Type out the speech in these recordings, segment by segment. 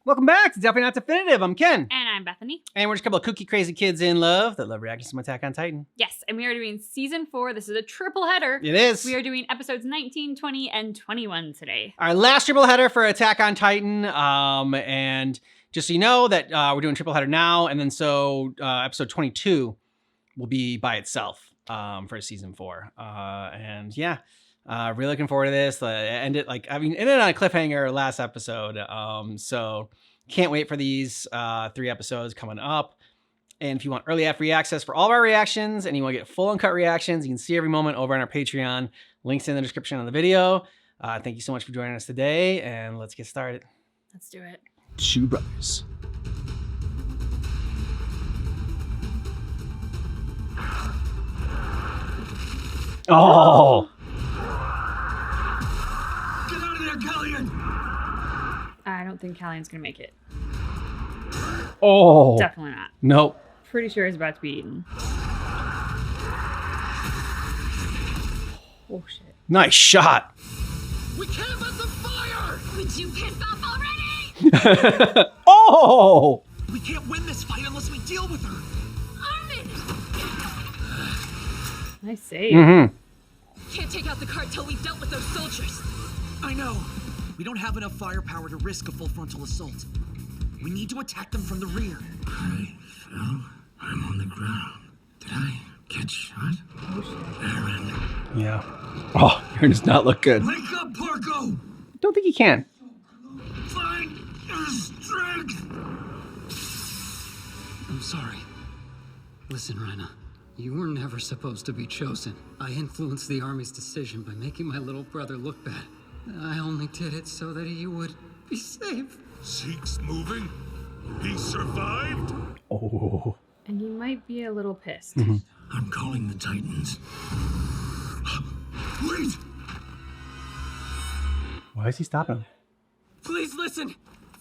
Welcome back to Definitely Not Definitive. I'm Ken. And I'm Bethany. And we're just a couple of kooky, crazy kids in love that love reacting to some Attack on Titan. Yes, and we are doing season 4. This is a triple header. It is. We are doing episodes 19, 20, and 21 today. Our last triple header for Attack on Titan. And just so you know that we're doing triple header now. And then so episode 22 will be by itself for season 4. And yeah. Really looking forward to this. Ended on a cliffhanger last episode. So can't wait for these 3 episodes coming up. And if you want early free access for all of our reactions and you want to get full uncut reactions, you can see every moment over on our Patreon. Links in the description of the video. Thank you so much for joining us today, and let's get started. Let's do it. Two brothers. Oh! I don't think Callion's gonna make it. Oh! Definitely not. Nope. Pretty sure he's about to be eaten. Oh shit. Nice shot. We can't let them fire! Would you piss off already? Oh! We can't win this fight unless we deal with her. Armin! Nice save. Mm-hmm. Can't take out the cart till we've dealt with those soldiers. I know. We don't have enough firepower to risk a full frontal assault. We need to attack them from the rear. I fell. I'm on the ground. Did I get shot? Eren. Yeah. Oh, Eren does not look good. Wake up, Porco! Don't think he can. Find your strength! I'm sorry. Listen, Reyna. You were never supposed to be chosen. I influenced the army's decision by making my little brother look bad. I only did it so that he would be safe. Zeke's moving? He survived? Oh. And you might be a little pissed. Mm-hmm. I'm calling the Titans. Wait! Why is he stopping him? Please listen.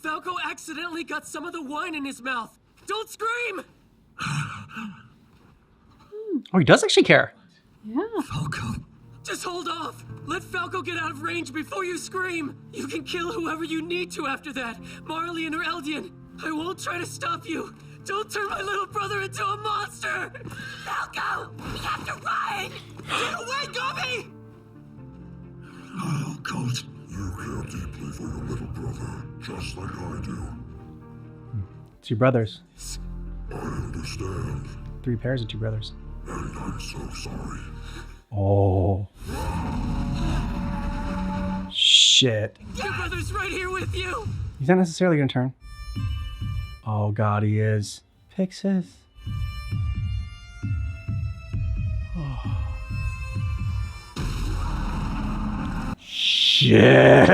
Falco accidentally got some of the wine in his mouth. Don't scream! Oh, he does actually care. Yeah. Falco. Just hold off. Let Falco get out of range before you scream. You can kill whoever you need to after that. Marlian or Eldian. I won't try to stop you. Don't turn my little brother into a monster! Falco! We have to run! Get away, Gummy! Oh, Colt. You care deeply for your little brother, just like I do. Two brothers. I understand. 3 pairs of 2 brothers. And I'm so sorry. Oh. Shit. Your brother's right here with you! He's not necessarily gonna turn. Oh god, he is. Pixis. Oh. Shit.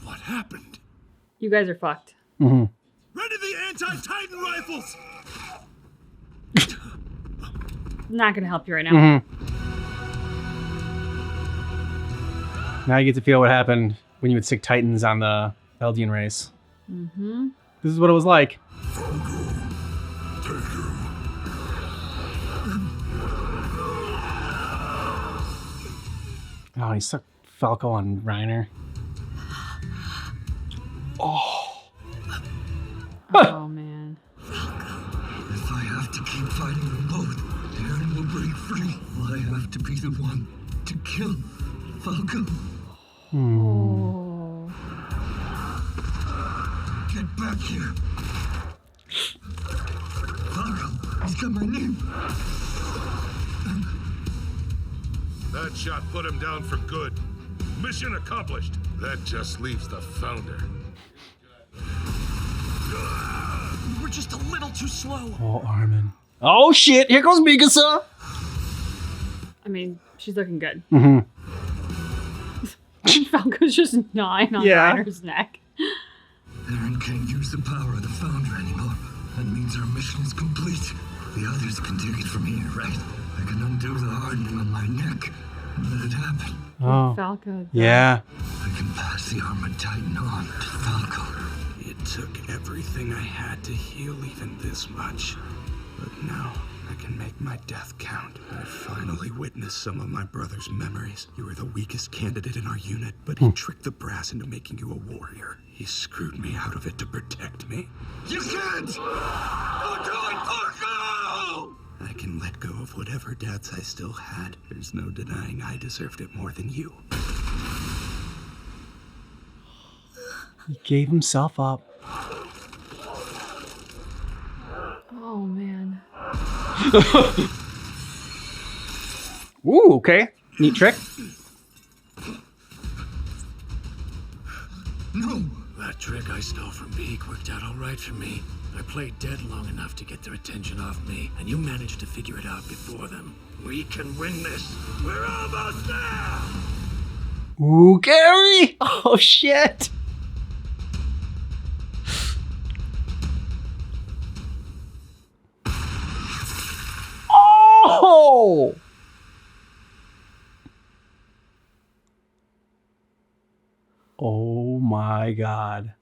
What happened? You guys are fucked. Mm-hmm. Ready the anti-Titan rifles! Not gonna help you right now. Mm-hmm. Now you get to feel what happened when you would stick Titans on the Eldian race. Mm-hmm. This is what it was like. Falco, take him. Oh, he stuck Falco on Reiner. Oh. Oh, man. If I have to keep fighting them both, Eren will break free. I have to be the one to kill Falco. Oh. Get back here. Falco, he's got my name. That shot put him down for good. Mission accomplished. That just leaves the Founder. We're just a little too slow. Oh, Armin. Oh, shit. Here goes Mikasa. I mean, she's looking good. Mm-hmm. Falco's just gnawing on Reiner's neck. Eren can't use the power of the Founder anymore. That means our mission is complete. The others can take it from here, right? I can undo the hardening on my neck and let it happen. Oh. Falco. Yeah. I can pass the Armored Titan on to Falco. It took everything I had to heal even this much. But now, I can make my death count. I finally witnessed some of my brother's memories. You were the weakest candidate in our unit, but he tricked the brass into making you a warrior. He screwed me out of it to protect me. You can't! Don't do it, Porco! I can let go of whatever debts I still had. There's no denying I deserved it more than you. He gave himself up. Oh man. Ooh, okay. Neat trick. No! That trick I stole from Beak worked out all right for me. I played dead long enough to get their attention off me, and you managed to figure it out before them. We can win this. We're almost there! Ooh, Gary! Oh, shit! Oh! Oh my god.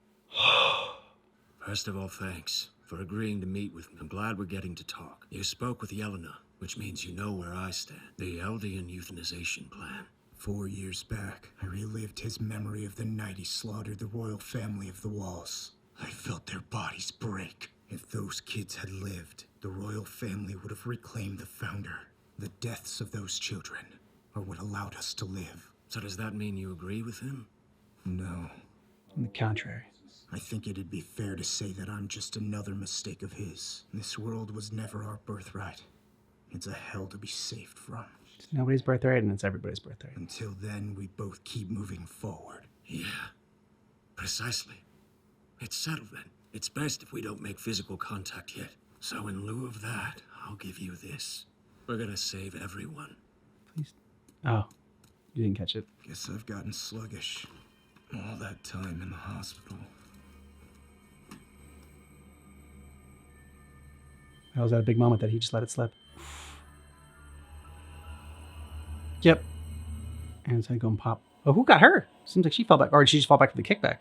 First of all, thanks for agreeing to meet with me. I'm glad we're getting to talk. You spoke with Yelena, which means you know where I stand. The Eldian euthanization plan. 4 years back, I relived his memory of the night he slaughtered the royal family of the Walls. I felt their bodies break. If those kids had lived, the royal family would have reclaimed the founder. The deaths of those children are what allowed us to live. So does that mean you agree with him? No. On the contrary. I think it'd be fair to say that I'm just another mistake of his. This world was never our birthright. It's a hell to be saved from. It's nobody's birthright and it's everybody's birthright. Until then, we both keep moving forward. Yeah, precisely. It's settled then. It's best if we don't make physical contact yet. So in lieu of that, I'll give you this. We're gonna save everyone. Please. Oh, you didn't catch it. Guess I've gotten sluggish. All that time in the hospital. That was that a big moment that he just let it slip. Yep. And it's gonna go and pop. Oh, who got her? Seems like she fell back. Or did she just fall back to the kickback?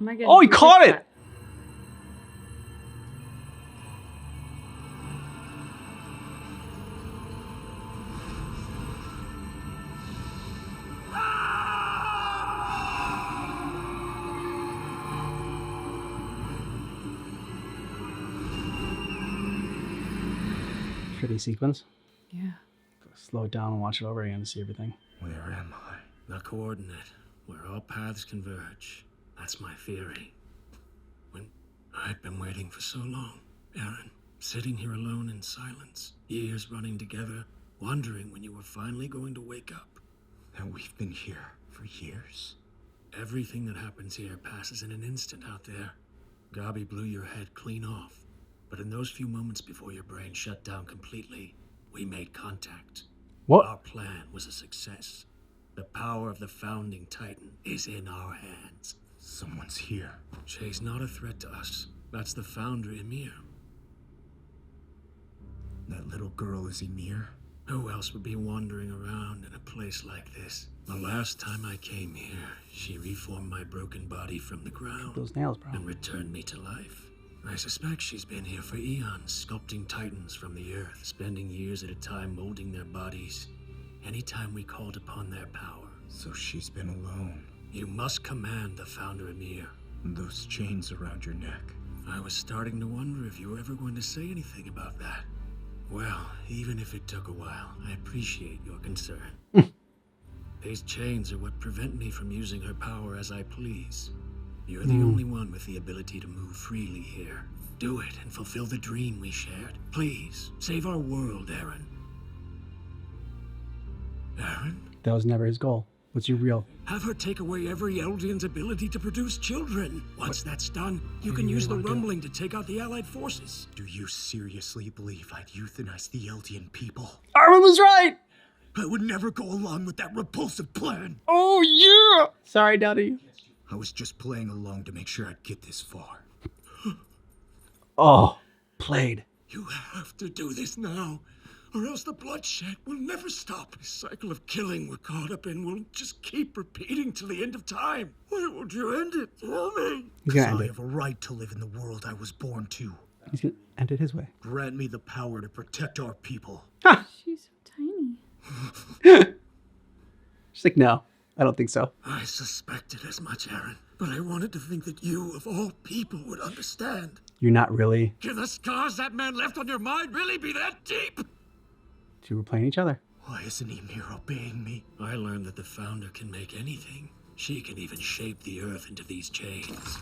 Am I getting Oh, he too caught quick? it! Pretty sequence. Yeah. Slow it down and watch it over again to see everything. Where am I? The coordinate, where all paths converge. That's my theory. When I'd been waiting for so long, Aaron, sitting here alone in silence, years running together, wondering when you were finally going to wake up. And we've been here for years. Everything that happens here passes in an instant out there. Gabi blew your head clean off. But in those few moments before your brain shut down completely, we made contact. What? Our plan was a success. The power of the founding Titan is in our hands. Someone's here. She's not a threat to us. That's the founder, Ymir. That little girl is Ymir? Who else would be wandering around in a place like this? The last time I came here, she reformed my broken body from the ground Those nails, bro. and returned me to life. I suspect she's been here for eons, sculpting titans from the earth, spending years at a time molding their bodies. Anytime we called upon their power. So she's been alone. You must command the founder Ymir. And those chains around your neck. I was starting to wonder if you were ever going to say anything about that. Well, even if it took a while, I appreciate your concern. These chains are what prevent me from using her power as I please. You're the only one with the ability to move freely here. Do it and fulfill the dream we shared. Please, save our world, Aaron. Aaron? That was never his goal. What's your real? Have her take away every Eldian's ability to produce children. Once that's done, you can use the rumbling to take out the Allied forces. Do you seriously believe I'd euthanize the Eldian people? Armin was right! I would never go along with that repulsive plan. Oh, yeah! Sorry, Daddy. I was just playing along to make sure I'd get this far. Oh, played. You have to do this now, or else the bloodshed will never stop. This cycle of killing we're caught up in will just keep repeating till the end of time. Why won't you end it? Tell me. He's gonna I end it. have a right to live in the world I was born to. He's gonna end it his way. Grant me the power to protect our people. She's so tiny. She's like, no, I don't think so. I suspected as much, Aaron, but I wanted to think that you, of all people, would understand. You're not really. Can the scars that man left on your mind really be that deep? Two were playing each other. Why isn't Ymir obeying me? I learned that the Founder can make anything. She can even shape the earth into these chains.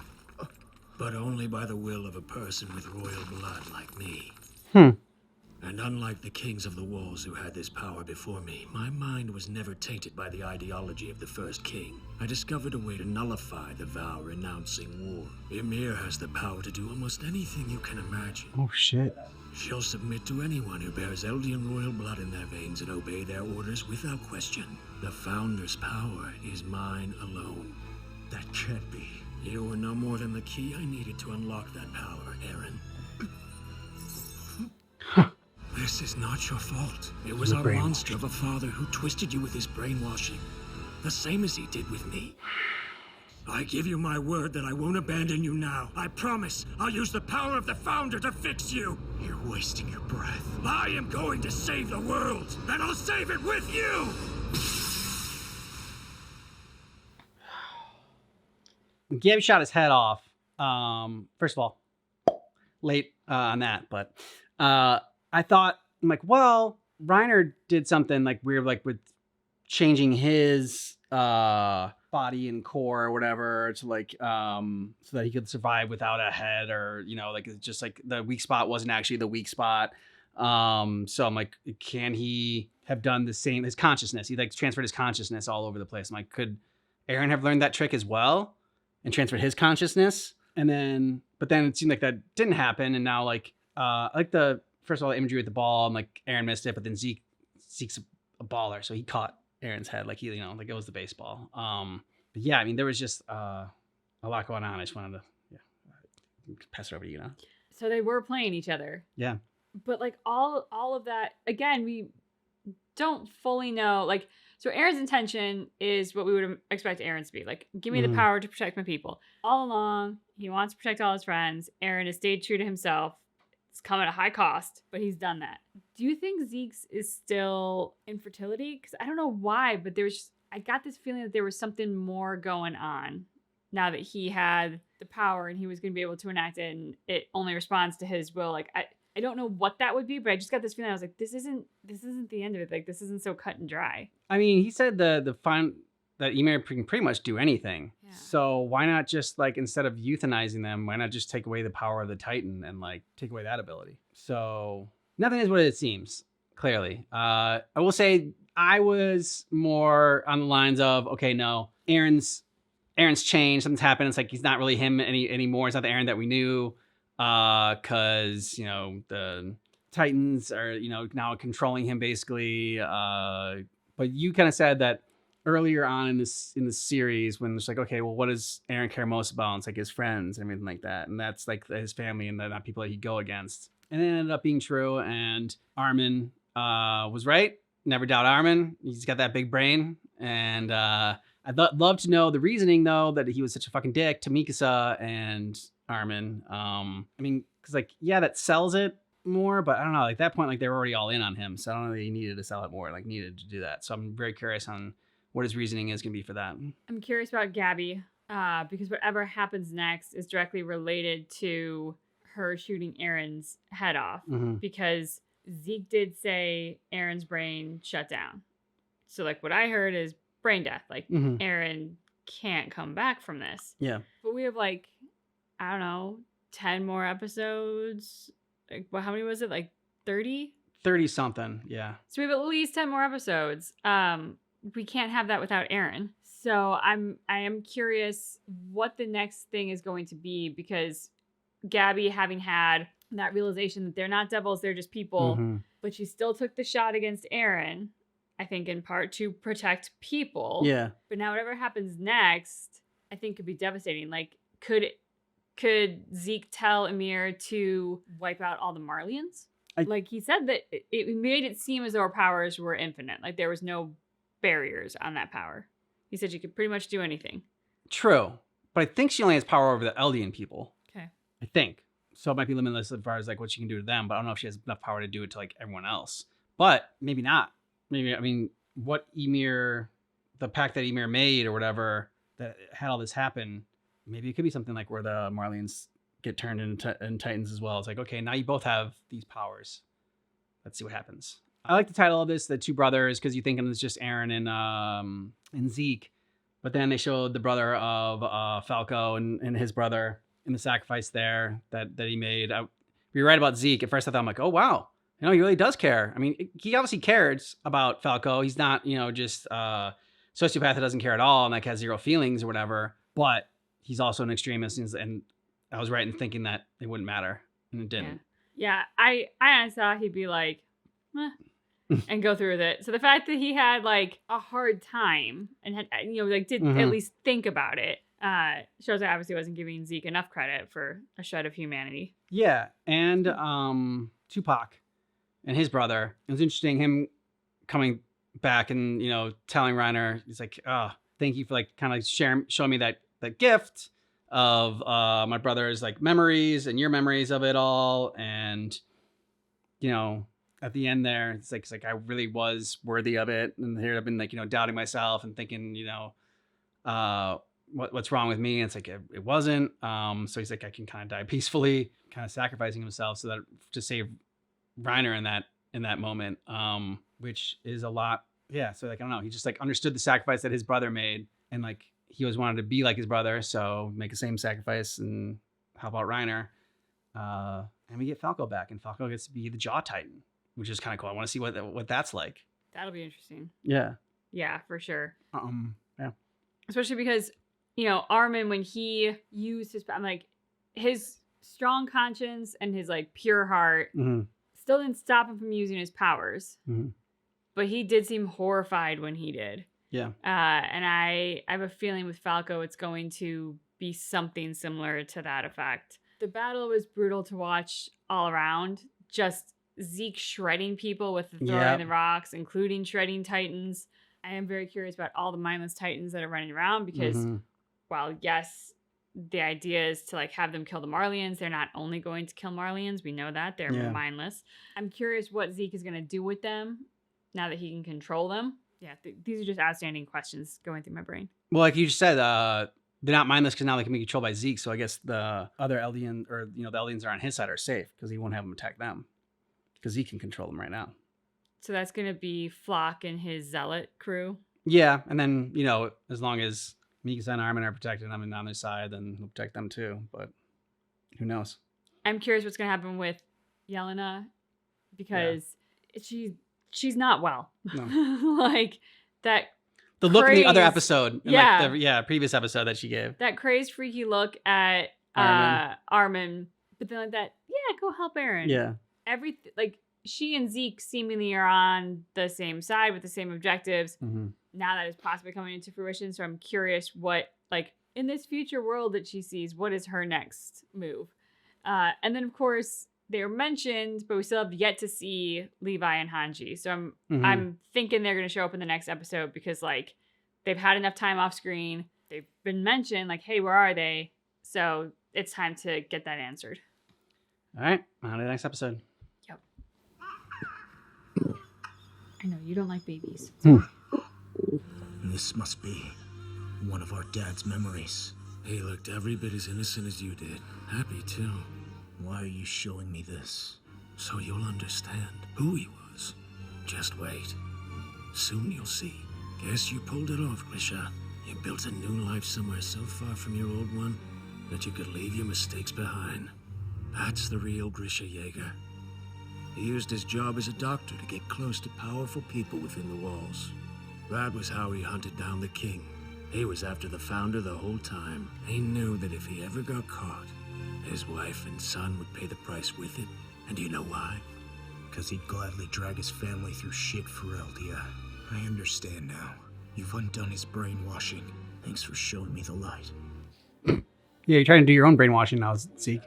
But only by the will of a person with royal blood like me. And unlike the kings of the walls who had this power before me, my mind was never tainted by the ideology of the first king. I discovered a way to nullify the vow renouncing war. Ymir has the power to do almost anything you can imagine. Oh, shit. She'll submit to anyone who bears Eldian royal blood in their veins and obey their orders without question. The Founder's power is mine alone. That can't be. You were no more than the key I needed to unlock that power, Aaron. This is not your fault. It was our monster of a father who twisted you with his brainwashing. The same as he did with me. I give you my word that I won't abandon you now. I promise I'll use the power of the Founder to fix you. You're wasting your breath. I am going to save the world, and I'll save it with you! Gabe shot his head off. First of all, late on that, but I thought, I'm like, well, Reiner did something like weird, like with changing his body and core or whatever to like so that he could survive without a head, or like it's just like the weak spot wasn't actually the weak spot. So I'm like, can he have done the same? His consciousness, he like transferred his consciousness all over the place. I'm like, could Aaron have learned that trick as well and transferred his consciousness? And then, but then it seemed like that didn't happen. And now like the first of all, the imagery with the ball, and like Aaron missed it, but then Zeke's a baller, so he caught Aaron's head like he, like it was the baseball. But yeah, I mean, there was just a lot going on. I just wanted to pass it over to you now. So they were playing each other. Yeah. But like all of that, again, we don't fully know. Like, so Aaron's intention is what we would expect Aaron to be. Like, give me the power to protect my people. All along, he wants to protect all his friends. Aaron has stayed true to himself. It's come at a high cost, but he's done that. Do you think Zeke's is still infertility? Because I don't know why, but I got this feeling that there was something more going on now that he had the power and he was going to be able to enact it, and it only responds to his will. Like, I don't know what that would be, but I just got this feeling. I was like, this isn't the end of it. Like, this isn't so cut and dry. I mean, he said the fine that Ymir can pretty much do anything. Yeah. So why not just like, instead of euthanizing them, why not just take away the power of the Titan and like take away that ability? So nothing is what it seems, clearly. I will say I was more on the lines of, okay, no, Aaron's changed. Something's happened. It's like he's not really him anymore. It's not the Aaron that we knew. Cause the Titans are, now controlling him basically. But you kind of said that earlier on in the series, when it's like, okay, well, what does Aaron care most about? It's like his friends and everything like that. And that's like his family and the not people that he'd go against. And it ended up being true. And Armin was right. Never doubt Armin. He's got that big brain. And I'd love to know the reasoning, though, that he was such a fucking dick to Mikasa and Armin. I mean, because like, yeah, that sells it more, but I don't know. Like, at that point, like, they were already all in on him. So I don't know that he needed to sell it more, like needed to do that. So I'm very curious on what his reasoning is going to be for that. I'm curious about Gabby, because whatever happens next is directly related to her shooting Aaron's head off. Because Zeke did say Aaron's brain shut down. So like what I heard is brain death. Like Aaron can't come back from this. Yeah. But we have like, I don't know, 10 more episodes. Like, well, how many was it? Like 30? 30 something. Yeah. So we have at least 10 more episodes. We can't have that without Aaron. So I am curious what the next thing is going to be, because Gabby, having had that realization that they're not devils, they're just people, but she still took the shot against Aaron, I think in part to protect people. Yeah. But now whatever happens next, I think could be devastating. Like, could Zeke tell Ymir to wipe out all the Marleyans? Like, he said that it made it seem as though her powers were infinite. Like, there was no barriers on that power. He said she could pretty much do anything. True. But I think she only has power over the Eldian people. Okay. I think. So it might be limitless as far as like what she can do to them, but I don't know if she has enough power to do it to like everyone else. But maybe not. Maybe, I mean, what Ymir, the pact that Ymir made or whatever that had all this happen, maybe it could be something like where the Marleyans get turned into Titans as well. It's like, okay, now you both have these powers. Let's see what happens. I like the title of this, The Two Brothers, because you think it's just Eren and Zeke. But then they showed the brother of Falco and his brother in the sacrifice there that he made. You're right about Zeke. At first I thought, I'm like, oh, wow. You know, he really does care. I mean, he obviously cares about Falco. He's not, you know, just a sociopath that doesn't care at all and like has zero feelings or whatever. But he's also an extremist. And I was right in thinking that it wouldn't matter. And it didn't. Yeah, I honestly thought he'd be like, and go through with it. So the fact that he had like a hard time and had, you know, like did at least think about it, shows that obviously wasn't giving Zeke enough credit for a shred of humanity. Yeah, and Tupac and his brother. It was interesting him coming back and, you know, telling Reiner, he's like, oh, thank you for like kind of showing me that gift of my brother's like memories and your memories of it all. And, you know, at the end there, it's like I really was worthy of it. And here I've been like, you know, doubting myself and thinking, you know, what's wrong with me? And it's like, it wasn't. So he's like, I can kind of die peacefully, kind of sacrificing himself so that to save Reiner in that moment, which is a lot. Yeah. So like, I don't know. He just like understood the sacrifice that his brother made. And like, he always wanted to be like his brother. So make the same sacrifice and help out Reiner. And we get Falco back, and Falco gets to be the Jaw Titan, which is kind of cool. I want to see what that's like. That'll be interesting. Yeah. Yeah, for sure. Yeah. Especially because, you know, Armin, when he used his, I'm like, his strong conscience and his like pure heart still didn't stop him from using his powers. But he did seem horrified when he did. Yeah. And I have a feeling with Falco, it's going to be something similar to that effect. The battle was brutal to watch all around. Just Zeke shredding people with the throwing the rocks, including shredding Titans. I am very curious about all the mindless Titans that are running around because, while yes, the idea is to like have them kill the Marleyans, they're not only going to kill Marleyans. We know that they're mindless. I'm curious what Zeke is going to do with them now that he can control them. Yeah, these are just outstanding questions going through my brain. Well, like you just said, they're not mindless because now they can be controlled by Zeke. So I guess the other Eldian, or you know, the Eldians are on his side are safe because he won't have them attack them because he can control them right now. So that's going to be Flock and his Zealot crew. Yeah, and then you know, as long as Mikasa and Armin are protecting them and on their side, then he'll protect them too. But who knows? I'm curious what's going to happen with Yelena because she's not well. No. Like that. The look in the other episode, previous episode that she gave. That crazed, freaky look at Armin, but then like that, go help Eren. Yeah. Everything, like she and Zeke seemingly are on the same side with the same objectives. Now that is possibly coming into fruition, so I'm curious what, like, in this future world that she sees, what is her next move? And then, of course, they're mentioned, but we still have yet to see Levi and Hanji. So I'm thinking they're going to show up in the next episode because, like, they've had enough time off screen. They've been mentioned, like, hey, where are they? So it's time to get that answered. All right. On to the next episode. Yep. I know, you don't like babies. This must be one of our dad's memories. He looked every bit as innocent as you did. Happy, too. Why are you showing me this? So you'll understand who he was. Just wait. Soon you'll see. Guess you pulled it off, Grisha. You built a new life somewhere so far from your old one that you could leave your mistakes behind. That's the real Grisha Yeager. He used his job as a doctor to get close to powerful people within the walls. That was how he hunted down the king. He was after the founder the whole time. He knew that if he ever got caught, his wife and son would pay the price with it. And do you know why? Because he'd gladly drag his family through shit for Eldia. I understand now. You've undone his brainwashing. Thanks for showing me the light. Yeah, you're trying to do your own brainwashing now, Zeke.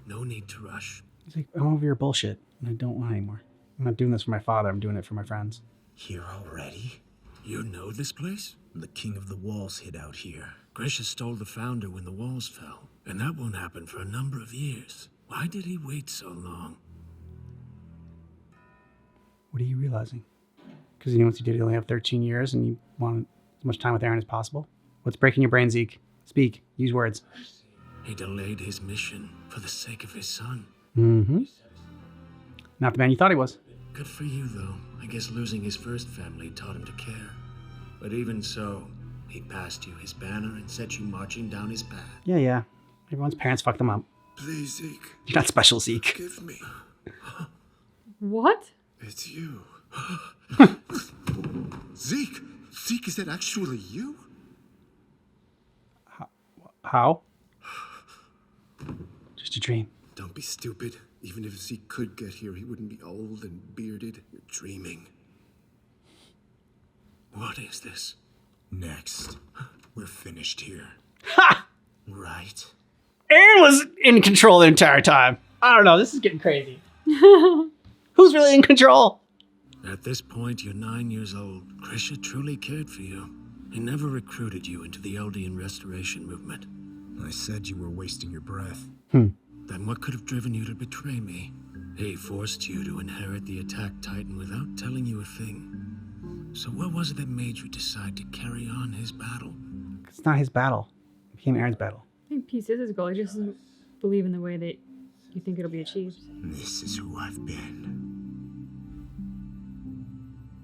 No need to rush. He's like, I'm over your bullshit, and I don't want anymore. I'm not doing this for my father. I'm doing it for my friends. Here already? You know this place? The King of the Walls hid out here. Grisha stole the founder when the walls fell, and that won't happen for a number of years. Why did he wait so long? What are you realizing? Because he knows he did only have 13 years and you want as much time with Eren as possible? What's breaking your brain, Zeke? Speak. Use words. He delayed his mission for the sake of his son. Mm-hmm. Not the man you thought he was. Good for you, though. I guess losing his first family taught him to care. But even so, he passed you his banner and set you marching down his path. Yeah. Everyone's parents fucked them up. Please, Zeke. You're not special, Zeke. Forgive me. What? It's you. Zeke! Zeke, is that actually you? How? Just a dream. Don't be stupid. Even if Zeke could get here, he wouldn't be old and bearded. You're dreaming. What is this? Next. We're finished here. Ha! Right? Eren was in control the entire time. I don't know. This is getting crazy. Who's really in control? At this point, you're 9 years old. Grisha truly cared for you. He never recruited you into the Eldian restoration movement. I said you were wasting your breath. Then what could have driven you to betray me? He forced you to inherit the Attack Titan without telling you a thing. So what was it that made you decide to carry on his battle? It's not his battle. It became Eren's battle. I think peace is his goal. He just doesn't believe in the way that you think it'll be achieved. This is who I've been.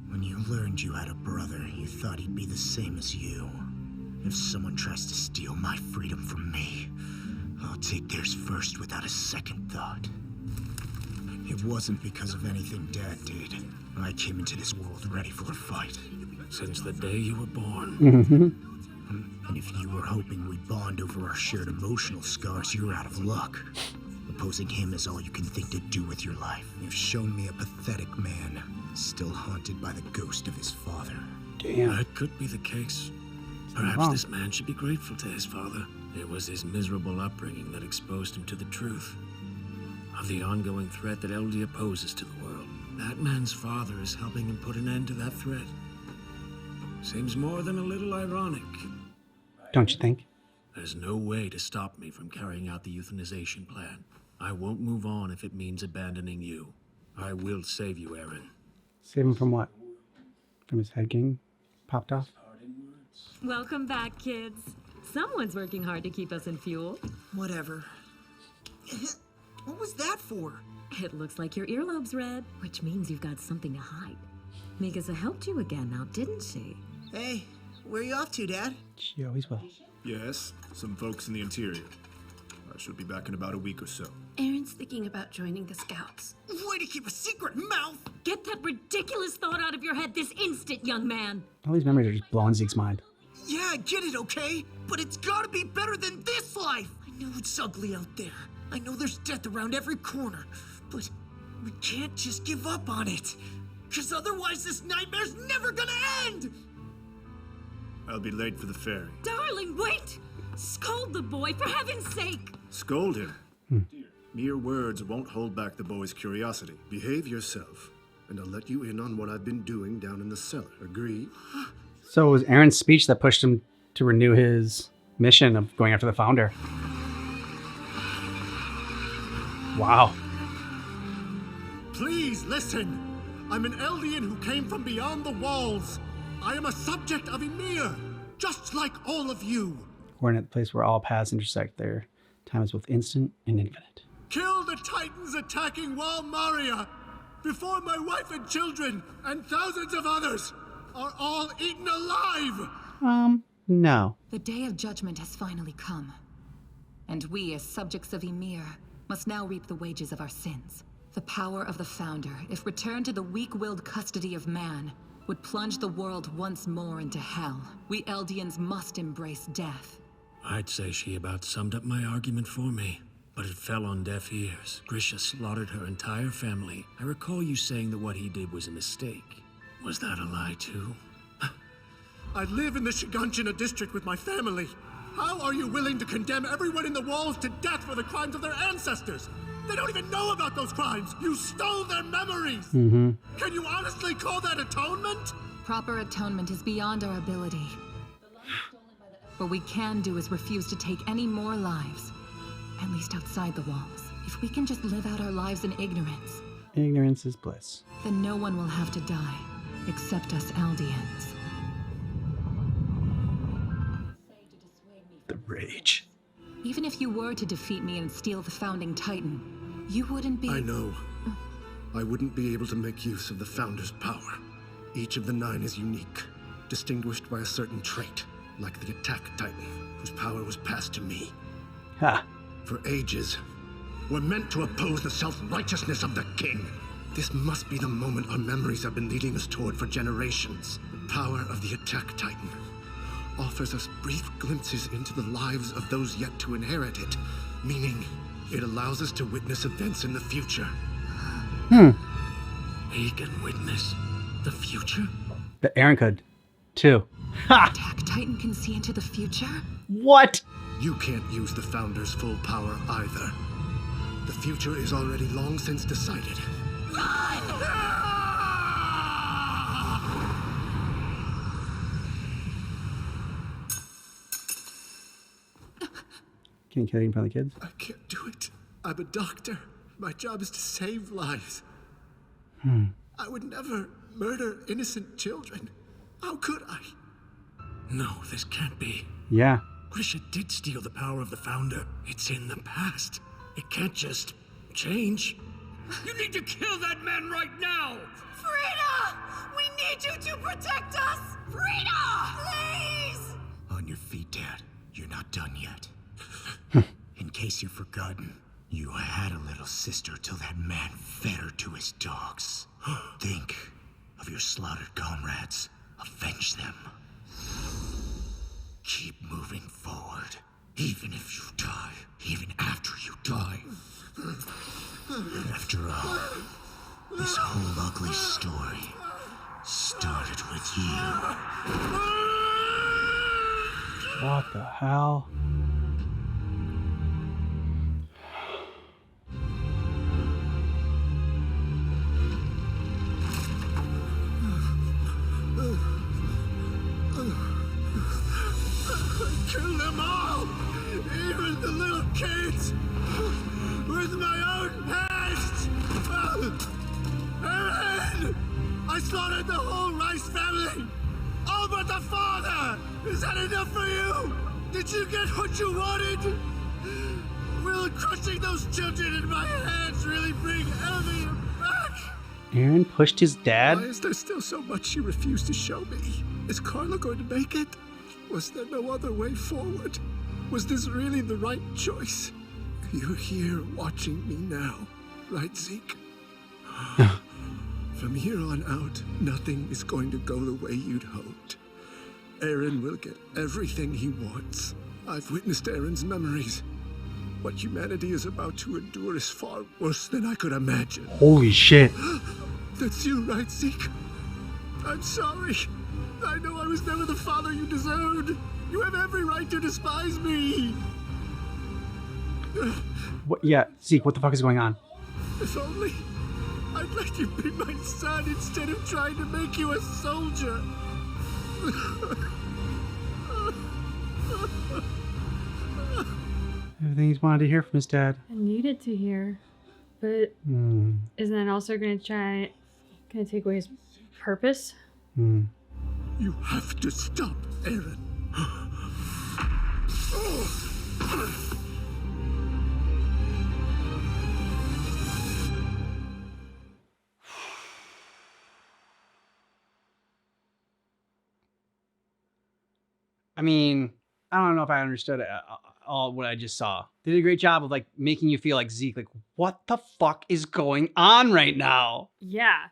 When you learned you had a brother, you thought he'd be the same as you. If someone tries to steal my freedom from me, I'll take theirs first without a second thought. It wasn't because of anything Dad did. I came into this world ready for a fight. Since the day you were born. And if you were hoping we'd bond over our shared emotional scars, you're out of luck. Opposing him is all you can think to do with your life. You've shown me a pathetic man, still haunted by the ghost of his father. Damn. That could be the case. Perhaps wrong. this man should be grateful to his father. It was his miserable upbringing that exposed him to the truth of the ongoing threat that Eldia poses to the world. That man's father is helping him put an end to that threat. Seems more than a little ironic. Don't you think? There's no way to stop me from carrying out the euthanization plan. I won't move on if it means abandoning you. I will save you, Eren. Save him from what? From his head getting popped off? Welcome back, kids. Someone's working hard to keep us in fuel. Whatever. What was that for? It looks like your earlobe's red, which means you've got something to hide. Mikasa helped you again now, didn't she? Hey, where are you off to, Dad? She always will. Yes, some folks in the interior. I should be back in about a week or so. Eren's thinking about joining the Scouts. Way to keep a secret, mouth! Get that ridiculous thought out of your head this instant, young man! All these memories are just blowing Zeke's mind. Yeah, I get it, okay? But it's gotta be better than this life! I know it's ugly out there. I know there's death around every corner. But we can't just give up on it. Because otherwise this nightmare's never gonna end! I'll be late for the ferry. Darling, wait! Scold the boy, for heaven's sake! Scold him. Mere words won't hold back the boy's curiosity. Behave yourself, and I'll let you in on what I've been doing down in the cellar. Agree? So it was Eren's speech that pushed him to renew his mission of going after the founder. Wow. Please listen. I'm an Eldian who came from beyond the walls. I am a subject of Ymir, just like all of you. We're in a place where all paths intersect. Their time is both instant and infinite. Kill the Titans attacking Wall Maria before my wife and children and thousands of others are all eaten alive! No. The day of judgment has finally come. And we, as subjects of Ymir, must now reap the wages of our sins. The power of the Founder, if returned to the weak-willed custody of man, would plunge the world once more into hell. We Eldians must embrace death. I'd say she about summed up my argument for me. But it fell on deaf ears. Grisha slaughtered her entire family. I recall you saying that what he did was a mistake. Was that a lie too? I live in the Shiganshina district with my family. How are you willing to condemn everyone in the walls to death for the crimes of their ancestors? They don't even know about those crimes! You stole their memories! Mm-hmm. Can you honestly call that atonement? Proper atonement is beyond our ability. What we can do is refuse to take any more lives. At least outside the walls. If we can just live out our lives in ignorance, Ignorance is bliss. then no one will have to die, except us Eldians. The rage. Even if you were to defeat me and steal the Founding Titan, you wouldn't be... I know. I wouldn't be able to make use of the Founder's power. Each of the 9 is unique, distinguished by a certain trait, like the Attack Titan, whose power was passed to me. Ha. For ages, we're meant to oppose the self-righteousness of the king. This must be the moment our memories have been leading us toward for generations. The power of the Attack Titan offers us brief glimpses into the lives of those yet to inherit it, meaning it allows us to witness events in the future. He can witness the future? The Aaron could, too. Ha! Attack Titan can see into the future? What? You can't use the Founder's full power either. The future is already long since decided. Can you kill you in front of the kids? I can't do it. I'm a doctor. My job is to save lives. I would never murder innocent children. How could I? No, this can't be. Yeah. Grisha did steal the power of the Founder. It's in the past. It can't just change. You need to kill that man right now! Frida! We need you to protect us! Frida! Please! On your feet, Dad. You're not done yet. In case you've forgotten, you had a little sister till that man fed her to his dogs. Think of your slaughtered comrades. Avenge them. Keep moving forward. Even if you die. Even after you die. After all, this whole ugly story started with you. What the hell? Kill them all! Even the little kids! With my own past! Aaron! I slaughtered the whole Rice family! All but the father! Is that enough for you? Did you get what you wanted? Will crushing those children in my hands really bring Elvian back? Aaron pushed his dad? Why is there still so much you refuse to show me? Is Carla going to make it? Was there no other way forward? Was this really the right choice? You're here watching me now, right, Zeke? From here on out, nothing is going to go the way you'd hoped. Aaron will get everything he wants. I've witnessed Aaron's memories. What humanity is about to endure is far worse than I could imagine. Holy shit. That's you, right, Zeke? I'm sorry. I know I was never the father you deserved. You have every right to despise me. What? Yeah, Zeke, what the fuck is going on? If only I'd let you be my son instead of trying to make you a soldier. Everything he's wanted to hear from his dad. I needed to hear, but isn't that also gonna take away his purpose? You have to stop, Aaron. I mean, I don't know if I understood all what I just saw. They did a great job of like making you feel like Zeke, like what the fuck is going on right now? Yeah.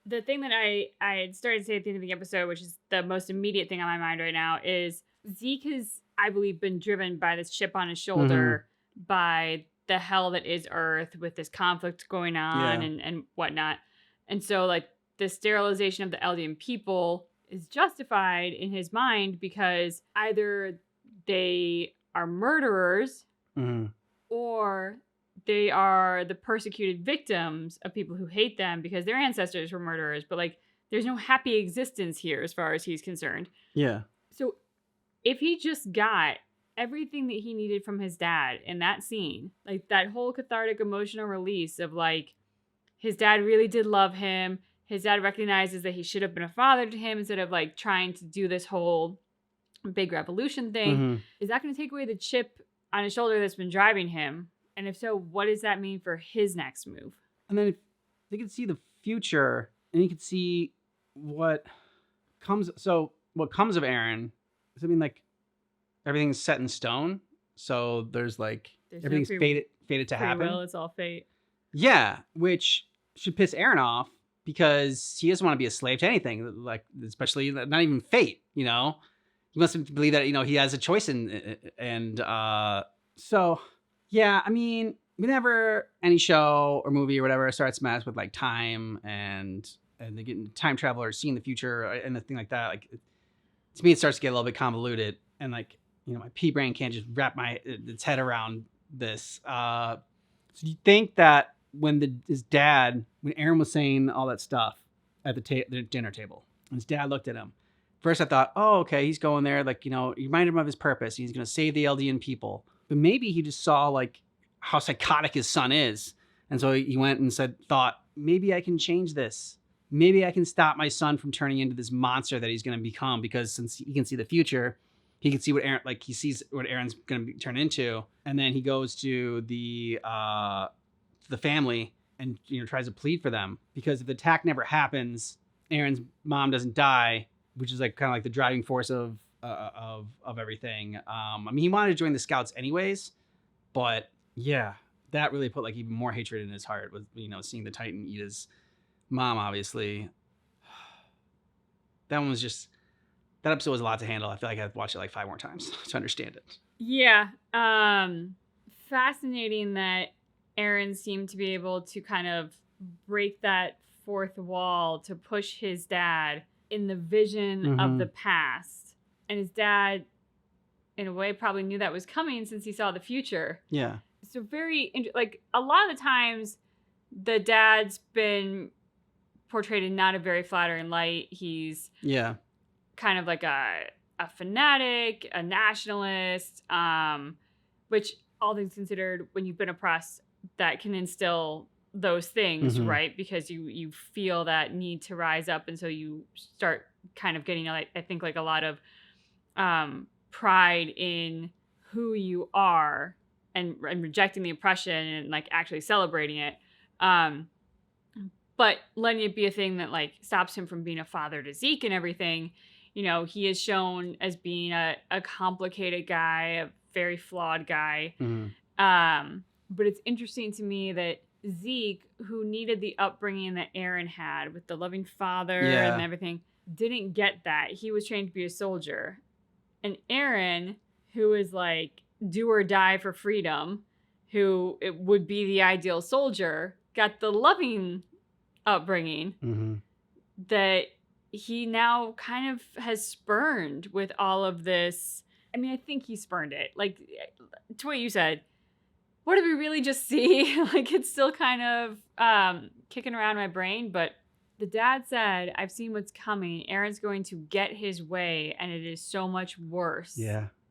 The thing that I had started to say at the end of the episode, which is the most immediate thing on my mind right now, is Zeke has, I believe, been driven by this chip on his shoulder by the hell that is Earth with this conflict going on and whatnot. And so like the sterilization of the Eldian people is justified in his mind because either they are murderers or they are the persecuted victims of people who hate them because their ancestors were murderers. But like, there's no happy existence here as far as he's concerned. Yeah. So if he just got everything that he needed from his dad in that scene. Like that whole cathartic emotional release of like his dad really did love him. His dad recognizes that he should have been a father to him instead of like trying to do this whole big revolution thing. Mm-hmm. Is that going to take away the chip on his shoulder that's been driving him? And if so, what does that mean for his next move? And then if they could see the future and you could see what comes. So what comes of Eren, does it mean like everything's set in stone? So there's like everything's fated to happen. Will, it's all fate. Yeah, which should piss Eren off because he doesn't want to be a slave to anything, like especially not even fate. You know, he wants to believe that he has a choice so yeah. I mean, whenever any show or movie or whatever starts mess with like time and they get into time travel or seeing the future and the thing like that, like to me it starts to get a little bit convoluted and like my pea brain can't just wrap its head around this. So do you think that when his dad, when Eren was saying all that stuff at the dinner table, and his dad looked at him, first I thought, oh, okay, he's going there, like, he reminded him of his purpose. He's going to save the Eldian people. But maybe he just saw like how psychotic his son is. And so he went and thought, maybe I can change this. Maybe I can stop my son from turning into this monster that he's going to become, because since he can see the future, he can see what he sees what Eren's going to turn into. And then he goes to the family and tries to plead for them, because if the attack never happens, Eren's mom doesn't die, which is like kind of like the driving force of everything. I mean, he wanted to join the Scouts anyways, but yeah, that really put like even more hatred in his heart with seeing the Titan eat his mom. Obviously, that episode was a lot to handle. I feel like I've watched it like 5 more times to understand it. Yeah, fascinating that Eren seemed to be able to kind of break that fourth wall to push his dad in the vision of the past. And his dad, in a way, probably knew that was coming since he saw the future. Yeah. So like a lot of the times the dad's been portrayed in not a very flattering light. He's kind of like a fanatic, a nationalist, which all things considered, when you've been oppressed, that can instill those things, right? Because you feel that need to rise up, and so you start kind of getting, I think, like a lot of pride in who you are and rejecting the oppression and like actually celebrating it, but letting it be a thing that like stops him from being a father to Zeke and everything. He is shown as being a complicated guy, a very flawed guy. But it's interesting to me that Zeke, who needed the upbringing that Eren had with the loving father and everything, didn't get that. He was trained to be a soldier. And Eren, who is like do or die for freedom, who it would be the ideal soldier, got the loving upbringing that he now kind of has spurned with all of this. I mean, I think he spurned it. Like, to what you said, what did we really just see? Like, it's still kind of kicking around my brain, but the dad said, I've seen what's coming. Eren's going to get his way, and it is so much worse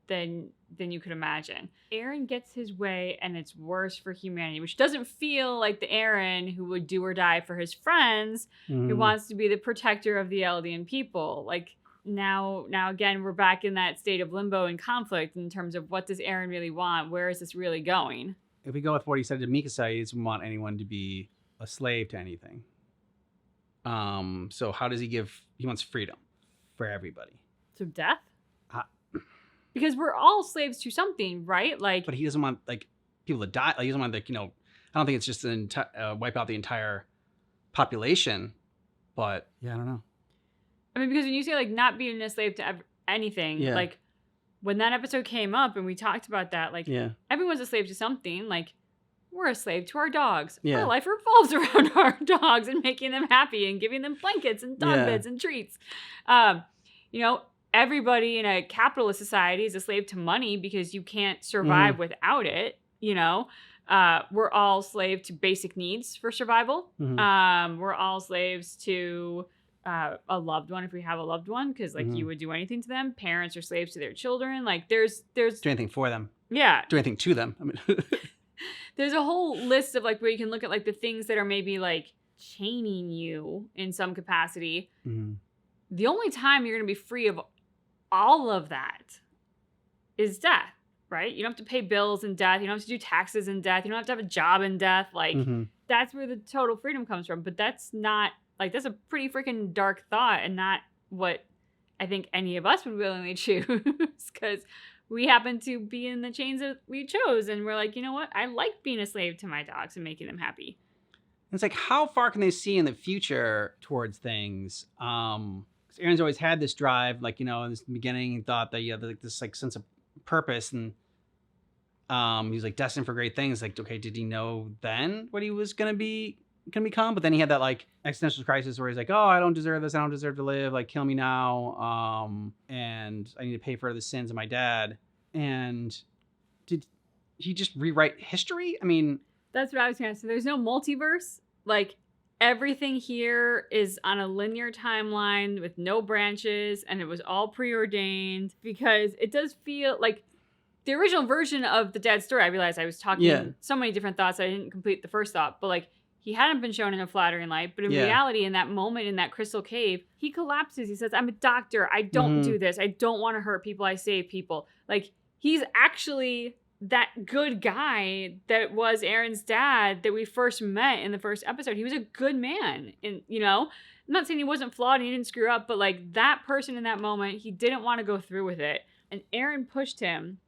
than you could imagine. Eren gets his way, and it's worse for humanity, which doesn't feel like the Eren who would do or die for his friends, who wants to be the protector of the Eldian people. Like, now again, we're back in that state of limbo and conflict in terms of what does Eren really want? Where is this really going? If we go with what he said to Mikasa, he doesn't want anyone to be a slave to anything. So how does he wants freedom for everybody. So death? Because we're all slaves to something, right? Like, but he doesn't want like people to die. Like, he doesn't want I don't think it's just wipe out the entire population. But yeah, I don't know. I mean, because when you say like not being a slave to anything, like when that episode came up and we talked about that, like everyone's a slave to something. Like, we're a slave to our dogs. Our life revolves around our dogs and making them happy and giving them blankets and dog beds and treats. Everybody in a capitalist society is a slave to money because you can't survive without it. We're all slave to basic needs for survival. We're all slaves to a loved one if we have a loved one, because like Mhm. you would do anything to them. Parents are slaves to their children. Like there's Do anything for them. yeah, Do anything to them. I mean, there's a whole list of like where you can look at like the things that are maybe like chaining you in some capacity. Mhm. The only time you're going to be free of all of that is death, right? You don't have to pay bills in death. You don't have to do taxes in death. You don't have to have a job in death. Like Mhm. that's where the total freedom comes from. But that's not like, that's a pretty freaking dark thought and not what I think any of us would willingly choose, because we happen to be in the chains that we chose. And we're like, you know what? I like being a slave to my dogs and making them happy. It's like, how far can they see in the future towards things? 'Cause Aaron's always had this drive, like, you know, in the beginning, he thought that you have like this like sense of purpose, and he was like destined for great things. Like, okay, did he know then what he was gonna become? But then he had that like existential crisis where he's like, oh, I don't deserve this, I don't deserve to live, like kill me now. And I need to pay for the sins of my dad. And did he just rewrite history? I mean, That's what I was going to say. There's no multiverse. Like everything here is on a linear timeline with no branches, and it was all preordained, because it does feel like the original version of the dad story. I realized I was talking so many different thoughts. I didn't complete the first thought, but like he hadn't been shown in a flattering light. But in reality, in that moment in that crystal cave, he collapses. He says, I'm a doctor. I don't do this. I don't want to hurt people. I save people. Like he's actually that good guy that was Aaron's dad that we first met in the first episode. He was a good man. And, you know, I'm not saying he wasn't flawed and he didn't screw up, but like that person in that moment, he didn't want to go through with it. And Aaron pushed him,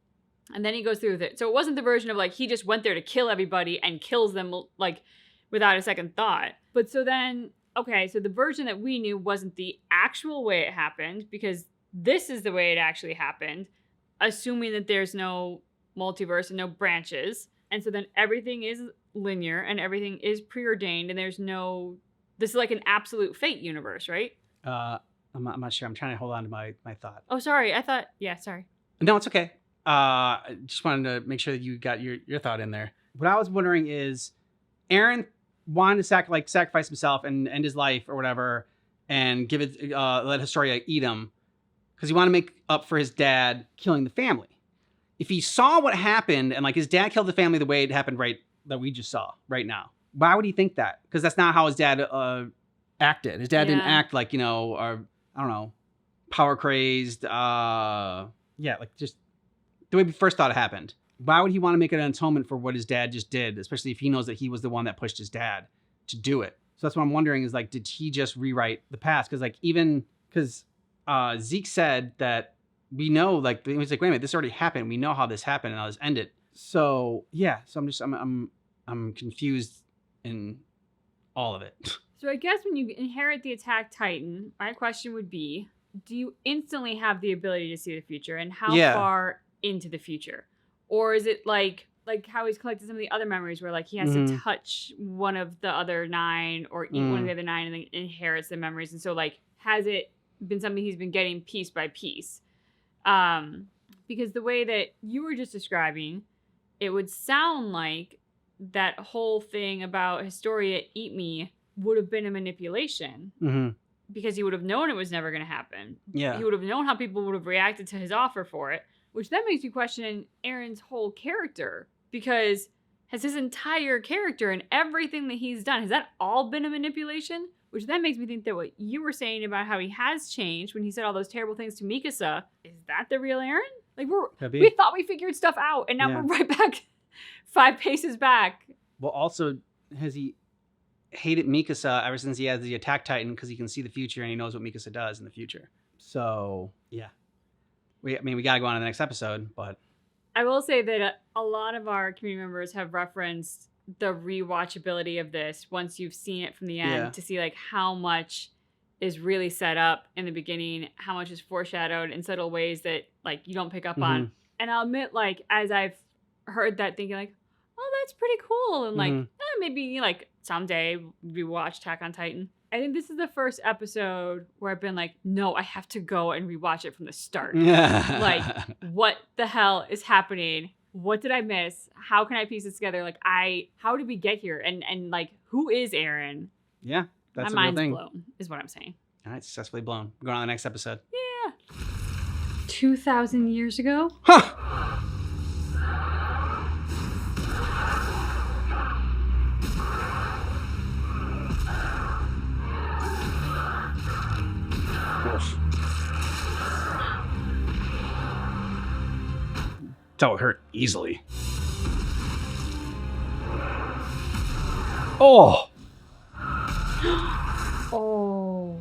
and then he goes through with it. So it wasn't the version of like, he just went there to kill everybody and kills them like without a second thought. But so then, okay, so the version that we knew wasn't the actual way it happened, because this is the way it actually happened, assuming that there's no multiverse and no branches. And so then everything is linear and everything is preordained, and there's no, this is like an absolute fate universe, right? I'm not sure. I'm trying to hold on to my thought. Oh, sorry. I thought, sorry. No, it's okay. I just wanted to make sure that you got your thought in there. What I was wondering is, Aaron wanted to sacrifice himself and end his life or whatever, and give it let Historia eat him, because he wanted to make up for his dad killing the family. If he saw what happened and like his dad killed the family the way it happened that we just saw right now, why would he think that? Because that's not how his dad acted. His dad didn't act like, you know, I don't know, power crazed. Like just the way we first thought it happened. Why would he want to make an atonement for what his dad just did, especially if he knows that he was the one that pushed his dad to do it? So that's what I'm wondering is like, did he just rewrite the past? Because like because Zeke said that we know, like, he was like, wait a minute, this already happened. We know how this happened, and I'll just end it. So yeah, so I'm confused in all of it. So I guess when you inherit the Attack Titan, my question would be, do you instantly have the ability to see the future, and how far into the future? Or is it like how he's collected some of the other memories where like he has to touch one of the other 9 or eat one of the other 9 and then inherits the memories? And so like, has it been something he's been getting piece by piece? Because the way that you were just describing, it would sound like that whole thing about Historia eat me would have been a manipulation, because he would have known it was never going to happen. Yeah. He would have known how people would have reacted to his offer for it, which then makes you question Aaron's whole character, because has his entire character and everything that he's done, has that all been a manipulation? Which then makes me think that what you were saying about how he has changed when he said all those terrible things to Mikasa, is that the real Aaron? Like we thought we figured stuff out, and now we're right back 5 paces back. Well, also, has he hated Mikasa ever since he has the Attack Titan, because he can see the future and he knows what Mikasa does in the future? So yeah, we got to go on to the next episode, but I will say that a lot of our community members have referenced the rewatchability of this once you've seen it from the end, to see like how much is really set up in the beginning, how much is foreshadowed in subtle ways that like you don't pick up on. And I'll admit, like, as I've heard that, thinking like, oh, that's pretty cool, and like maybe like someday we watch Attack on Titan. I think this is the first episode where I've been like, no, I have to go and rewatch it from the start. Like, what the hell is happening? What did I miss? How can I piece this together? Like, how did we get here? And like, who is Aaron? Yeah, that's my a real mind's thing. blown, is what I'm saying. All right, successfully blown. We're going on to the next episode. Yeah. 2,000 years ago? That would hurt easily. Oh! Oh.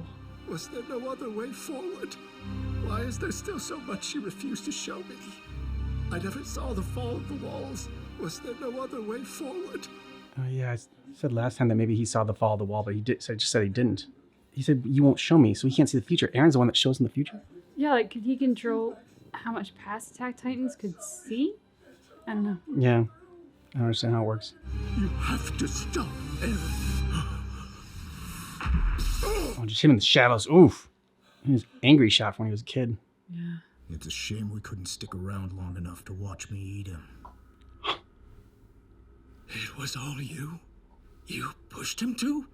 Was there no other way forward? Why is there still so much you refuse to show me? I never saw the fall of the walls. Was there no other way forward? Yeah, I said last time that maybe he saw the fall of the wall, but he did. So I just said he didn't. He said you won't show me, so he can't see the future. Aaron's the one that shows him the future. Yeah, like, could he control how much past Attack Titans could see? I don't know. Yeah, I don't understand how it works. You have to stop Aaron. Oh, just him in the shadows. Oof. He was angry shot from when he was a kid. Yeah. It's a shame we couldn't stick around long enough to watch me eat him. It was all you? You pushed him to?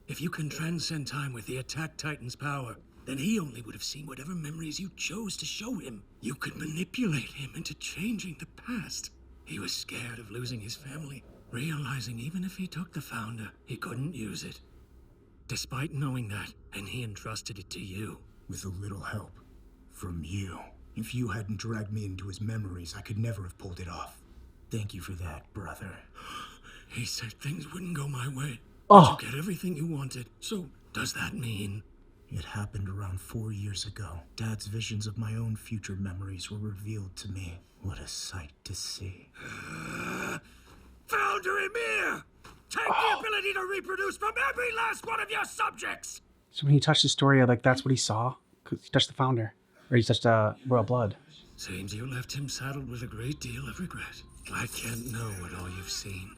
If you can transcend time with the Attack Titan's power, then he only would have seen whatever memories you chose to show him. You could manipulate him into changing the past. He was scared of losing his family, realizing even if he took the Founder, he couldn't use it. Despite knowing that, and he entrusted it to you. With a little help from you. If you hadn't dragged me into his memories, I could never have pulled it off. Thank you for that, brother. He said things wouldn't go my way. Oh. But you get everything you wanted. So, does that mean? It happened around 4 years ago. Dad's visions of my own future memories were revealed to me. What a sight to see. Founder Ymir! Take the ability to reproduce from every last one of your subjects! So when he touched Historia, like that's what he saw? Because he touched the Founder. Or he touched Royal Blood. Seems you left him saddled with a great deal of regret. I can't know what all you've seen.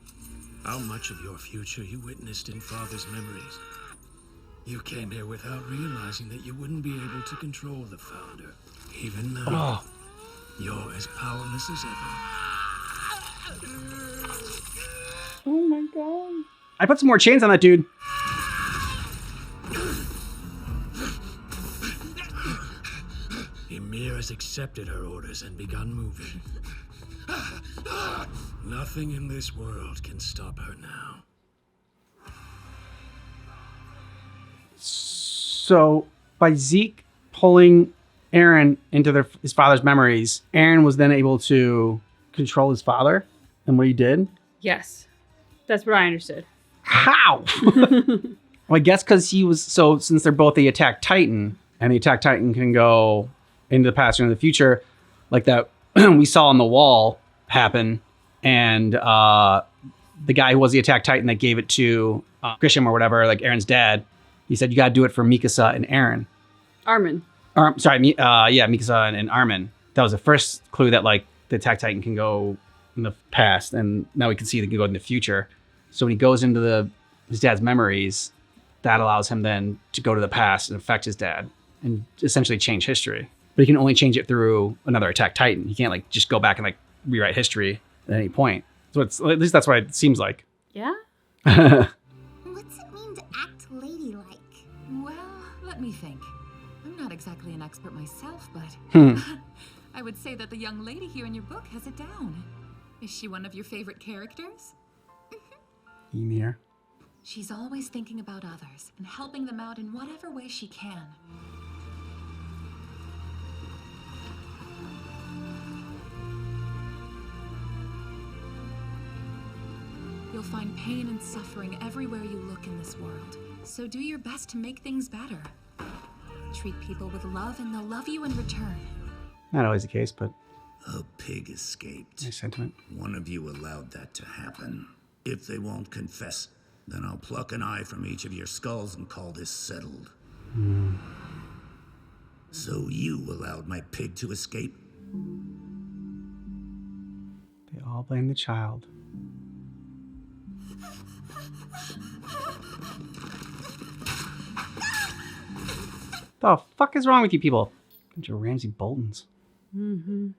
How much of your future you witnessed in Father's memories. You came here without realizing that you wouldn't be able to control the Founder. Even now, you're as powerless as ever. Oh my god. I put some more chains on that dude. Ymir has accepted her orders and begun moving. Nothing in this world can stop her now. So by Zeke pulling Eren into his father's memories, Eren was then able to control his father and what he did. Yes. That's what I understood. How? Well, I guess because he was, so since they're both the Attack Titan, and the Attack Titan can go into the past or into the future, like that we saw on the wall happen, and the guy who was the Attack Titan that gave it to Grisham or whatever, like Eren's dad, he said, you got to do it for Mikasa and Eren. Armin. Mikasa and Armin. That was the first clue that like the Attack Titan can go in the past, and now we can see they can go in the future. So when he goes into his dad's memories, that allows him then to go to the past and affect his dad and essentially change history. But he can only change it through another Attack Titan. He can't like just go back and like rewrite history at any point. So it's, at least that's what it seems like. Yeah? What's it mean to act ladylike? Well, let me think. I'm not exactly an expert myself, but I would say that the young lady here in your book has it down. Is she one of your favorite characters? Ymir. She's always thinking about others and helping them out in whatever way she can. You'll find pain and suffering everywhere you look in this world. So do your best to make things better. Treat people with love and they'll love you in return. Not always the case, but A pig escaped. nice sentiment. One of you allowed that to happen. If they won't confess, then I'll pluck an eye from each of your skulls and call this settled. So you allowed my pig to escape? They all blame the child. The fuck is wrong with you people? Bunch of Ramsay Boltons. Mm-hmm.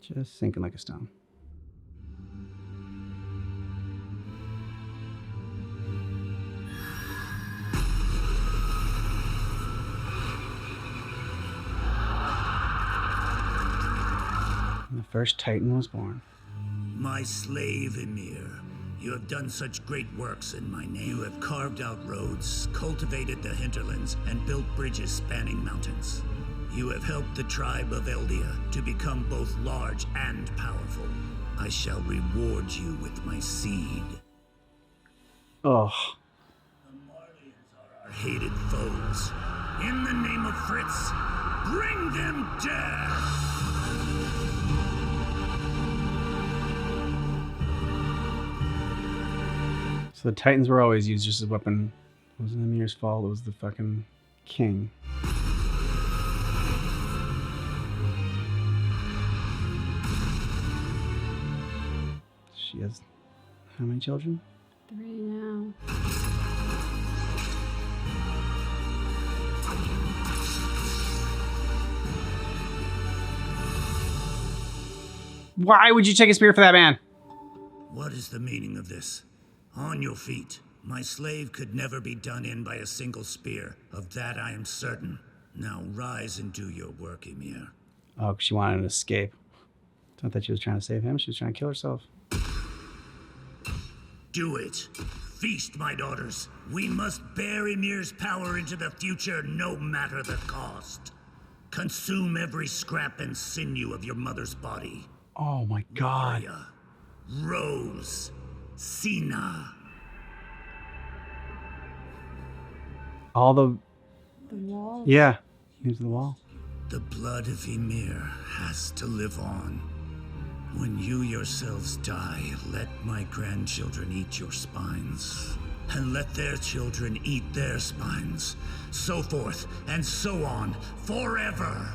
Just sinking like a stone. And the first Titan was born. My slave Ymir, you have done such great works in my name. You have carved out roads, cultivated the hinterlands, and built bridges spanning mountains. You have helped the tribe of Eldia to become both large and powerful. I shall reward you with my seed. Oh. Our hated foes. In the name of Fritz, bring them death! So the Titans were always used just as a weapon. It wasn't Ymir's fault, it was the fucking king. She has how many children? 3 now. Why would you take a spear for that man? What is the meaning of this? On your feet. My slave could never be done in by a single spear. Of that I am certain. Now rise and do your work, Ymir. Oh, 'cause she wanted to escape. It's not that she was trying to save him, she was trying to kill herself. Do it. Feast, my daughters. We must bear Ymir's power into the future, no matter the cost. Consume every scrap and sinew of your mother's body. Oh my god. Maria, Rose, Sina. All the wall? Yeah. Into the wall. The blood of Ymir has to live on. When you yourselves die, let my grandchildren eat your spines. And let their children eat their spines. So forth and so on, forever.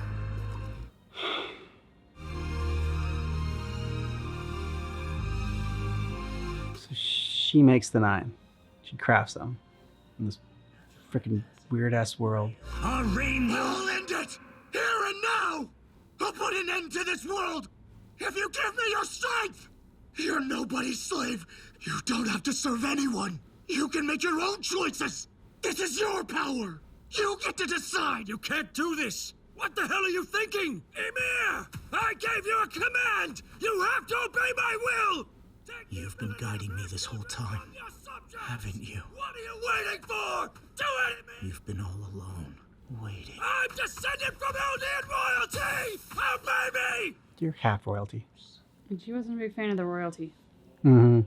So she makes the 9. She crafts them. In this freaking weird ass world. Our reign I'll end it! Here and now! I'll put an end to this world! If you give me your strength! You're nobody's slave. You don't have to serve anyone. You can make your own choices. This is your power. You get to decide. You can't do this. What the hell are you thinking? Ymir! I gave you a command! You have to obey my will! You've been guiding me this whole time, haven't you? What are you waiting for? Do it! You've been all alone, waiting. I'm descended from Eldian royalty! Obey me! You're half royalty. And she wasn't a big fan of the royalty. Mm-hmm.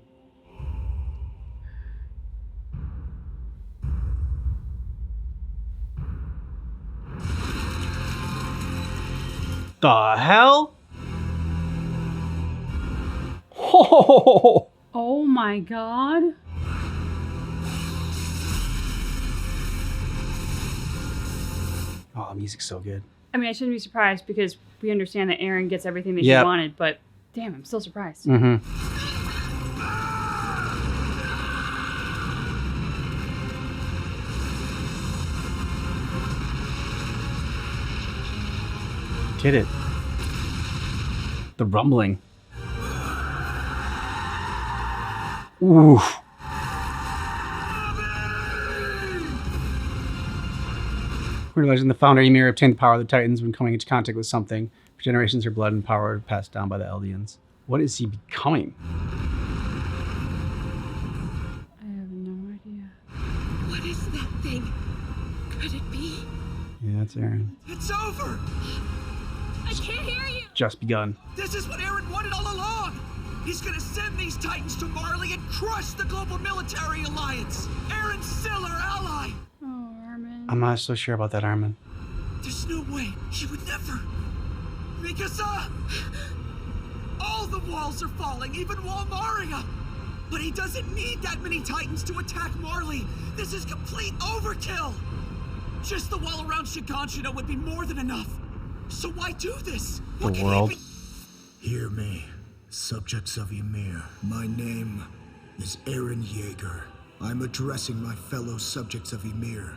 The hell? Oh, Oh my god. oh, the music's so good. I mean, I shouldn't be surprised because we understand that Eren gets everything that Yep. she wanted, but damn, I'm still surprised. Mm-hmm. Did it. The rumbling. Ooh. Realizing the founder Ymir obtained the power of the Titans when coming into contact with something. For generations, her blood and power were passed down by the Eldians. What is he becoming? I have no idea. What is that thing? Could it be? Yeah, it's Eren. It's over! I can't hear you! Just begun. This is what Eren wanted all along! He's gonna send these Titans to Marley and crush the global military alliance! Eren's still our ally! Oh, Armin. I'm not so sure about that, Armin. There's no way. He would never. Mikasa! All the walls are falling, even Wall Maria! But he doesn't need that many Titans to attack Marley! This is complete overkill! Just the wall around Shiganshina would be more than enough! So why do this? What The can world. he be? Hear me, subjects of Ymir. My name is Eren Yeager. I'm addressing my fellow subjects of Ymir.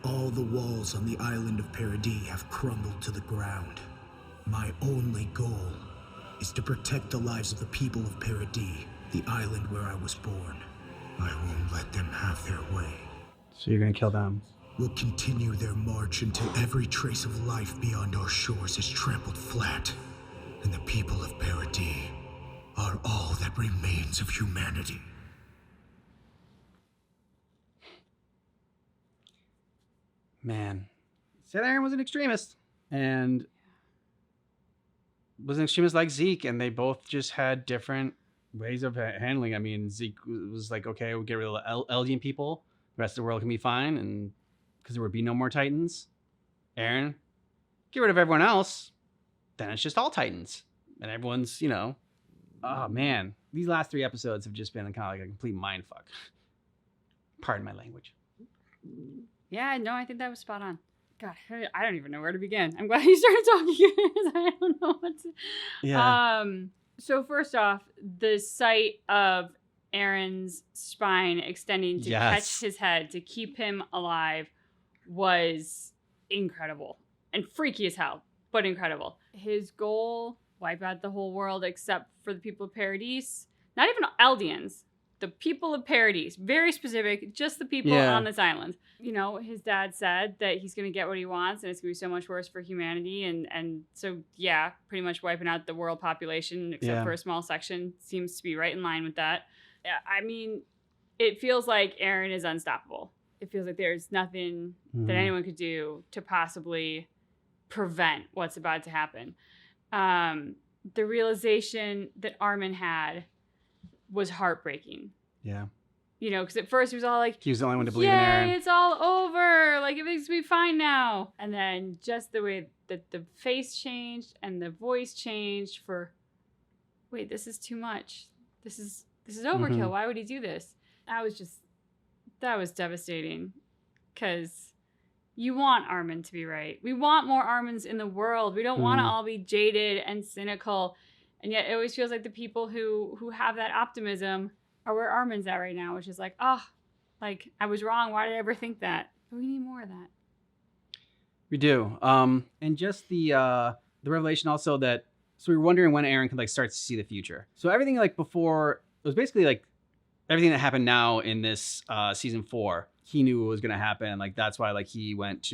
All the walls on the island of Paradis have crumbled to the ground. My only goal is to protect the lives of the people of Paradis, the island where I was born. I won't let them have their way. So you're gonna kill them? We'll continue their march until every trace of life beyond our shores is trampled flat, and the people of Paradis are all that remains of humanity. Man, said Eren was an extremist, and was an extremist like Zeke, and they both just had different ways of handling. I mean, Zeke was like, okay, we'll get rid of the Eldian people, the rest of the world can be fine, and because there would be no more Titans. Eren, get rid of everyone else, then it's just all Titans, and everyone's, you know, oh man, these last 3 episodes have just been kind of like a complete mindfuck. Pardon my language. Yeah, no, I think that was spot on. God, I don't even know where to begin. I'm glad you started talking because I don't know what to. Yeah. So first off, the sight of Eren's spine extending to catch his head to keep him alive was incredible and freaky as hell, but incredible. His goal: wipe out the whole world except for the people of Paradis. Not even Eldians. The people of Paradis. Very specific, just the people on this island. You know, his dad said that he's going to get what he wants and it's going to be so much worse for humanity. And so, yeah, pretty much wiping out the world population except for a small section seems to be right in line with that. I mean, it feels like Eren is unstoppable. It feels like there's nothing that anyone could do to possibly prevent what's about to happen. The realization that Armin had was heartbreaking. Yeah. You know, because at first he was all like, he was the only one to believe in Eren. It's all over. Like, everything's gonna be fine now. And then just the way that the face changed and the voice changed for, wait, this is too much. This is overkill. Why would he do this? That was devastating. Because you want Armin to be right. We want more Armins in the world. We don't want to all be jaded and cynical. And yet it always feels like the people who have that optimism are where Armin's at right now, which is like, like, I was wrong. Why did I ever think that? But we need more of that. We do. And just the revelation also that, so we were wondering when Eren could like start to see the future. So everything like before, it was basically like everything that happened now in this season 4, he knew what was going to happen. And like, that's why like he went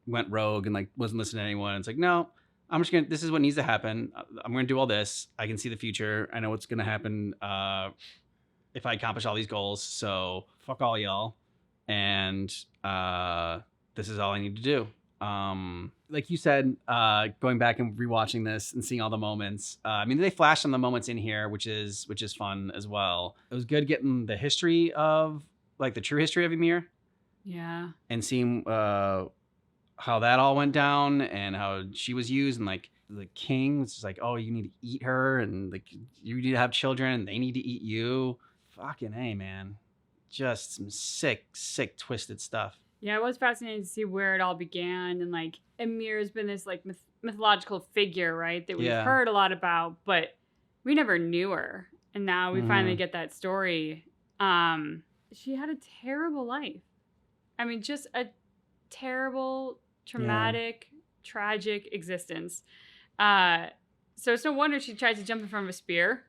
rogue and like wasn't listening to anyone. It's like, no, this is what needs to happen. I'm going to do all this. I can see the future. I know what's going to happen if I accomplish all these goals. So fuck all y'all. And this is all I need to do. Like you said, going back and rewatching this and seeing all the moments. I mean, they flashed on the moments in here, which is fun as well. It was good getting the history of like the true history of Ymir. Yeah. And seeing how that all went down and how she was used, and like the king was just like, oh, you need to eat her, and like you need to have children and they need to eat you. Fucking A, man. Just some sick, twisted stuff. Yeah, it was fascinating to see where it all began. And like Ymir has been this like mythological figure, right? That we've heard a lot about, but we never knew her. And now we finally get that story. She had a terrible life. I mean, just a terrible, traumatic, tragic existence. So it's no wonder she tried to jump in front of a spear,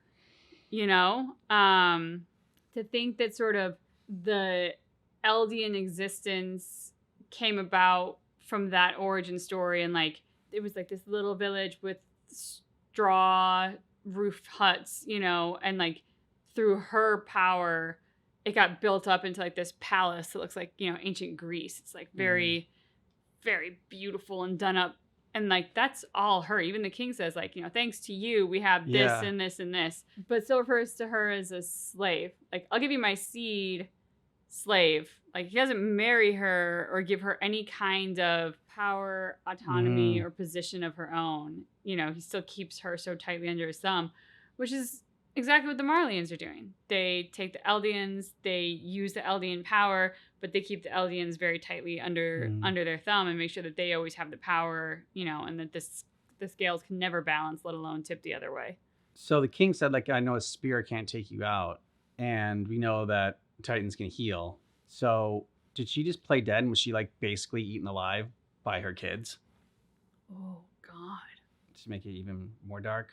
you know? To think that sort of the Eldian existence came about from that origin story, and like it was like this little village with straw roof huts, you know, and like through her power it got built up into like this palace that looks like, you know, ancient Greece. It's like very very beautiful and done up, and like that's all her. Even the king says like, you know, thanks to you we have this and this and this, but still refers to her as a slave. Like, I'll give you my seed, slave. Like, he doesn't marry her or give her any kind of power, autonomy, or position of her own. You know, he still keeps her so tightly under his thumb, which is exactly what the Marleyans are doing. They take the Eldians, they use the Eldian power, but they keep the Eldians very tightly under their thumb and make sure that they always have the power, you know, and that the scales can never balance, let alone tip the other way. So the king said, like, I know a spear can't take you out, and we know that Titans can heal. So did she just play dead, and was she like basically eaten alive by her kids? Oh God. To make it even more dark.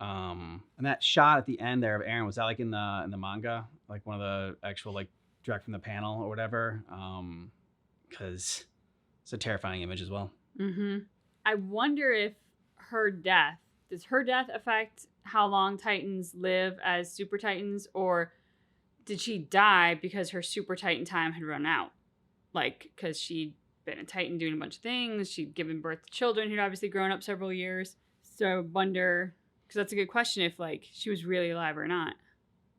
And that shot at the end there of Eren, was that like in the manga, like one of the actual like direct from the panel or whatever? Because it's a terrifying image as well. Mm-hmm. I wonder if does her death affect how long Titans live as Super Titans, or did she die because her Super Titan time had run out? Like, because she'd been a Titan doing a bunch of things, she'd given birth to children who'd obviously grown up several years. So I wonder, because that's a good question, if like she was really alive or not.